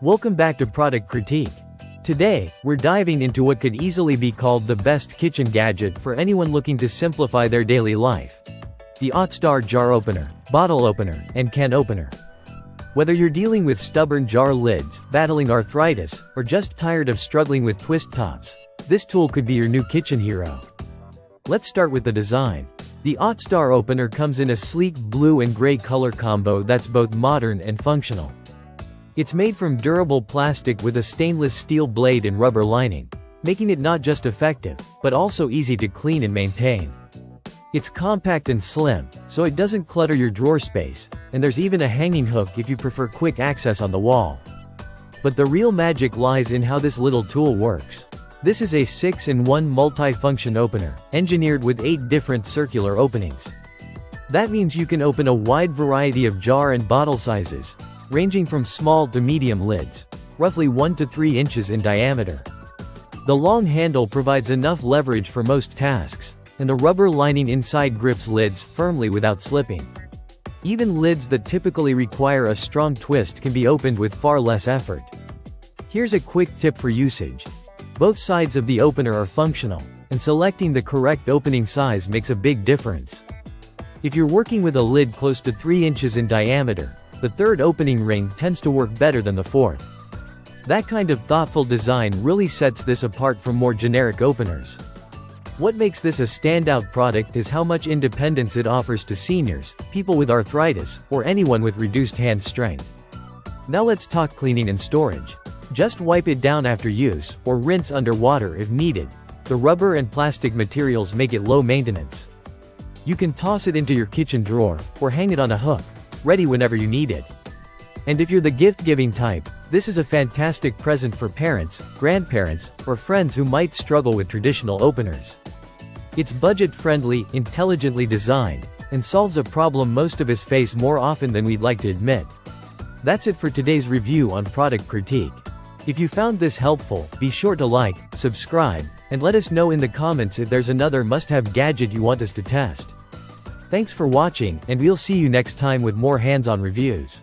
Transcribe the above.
Welcome back to Product Critique. Today, we're diving into what could easily be called the best kitchen gadget for anyone looking to simplify their daily life. The Otstar jar opener, bottle opener, and can opener. Whether you're dealing with stubborn jar lids, battling arthritis, or just tired of struggling with twist tops, this tool could be your new kitchen hero. Let's start with the design. The Otstar opener comes in a sleek blue and gray color combo that's both modern and functional. It's made from durable plastic with a stainless steel blade and rubber lining, making it not just effective, but also easy to clean and maintain. It's compact and slim, so it doesn't clutter your drawer space, and there's even a hanging hook if you prefer quick access on the wall. But the real magic lies in how this little tool works. This is a 6-in-1 multi-function opener, engineered with 8 different circular openings. That means you can open a wide variety of jar and bottle sizes, ranging from small to medium lids, roughly 1 to 3 inches in diameter. The long handle provides enough leverage for most tasks, and the rubber lining inside grips lids firmly without slipping. Even lids that typically require a strong twist can be opened with far less effort. Here's a quick tip for usage. Both sides of the opener are functional, and selecting the correct opening size makes a big difference. If you're working with a lid close to 3 inches in diameter, the third opening ring tends to work better than the fourth. That kind of thoughtful design really sets this apart from more generic openers. What makes this a standout product is how much independence it offers to seniors, people with arthritis, or anyone with reduced hand strength. Now let's talk cleaning and storage. Just wipe it down after use, or rinse under water if needed. The rubber and plastic materials make it low maintenance. You can toss it into your kitchen drawer, or hang it on a hook, ready whenever you need it. And if you're the gift-giving type, this is a fantastic present for parents, grandparents, or friends who might struggle with traditional openers. It's budget-friendly, intelligently designed, and solves a problem most of us face more often than we'd like to admit. That's it for today's review on Product Critique. If you found this helpful, be sure to like, subscribe, and let us know in the comments if there's another must-have gadget you want us to test. Thanks for watching, and we'll see you next time with more hands-on reviews.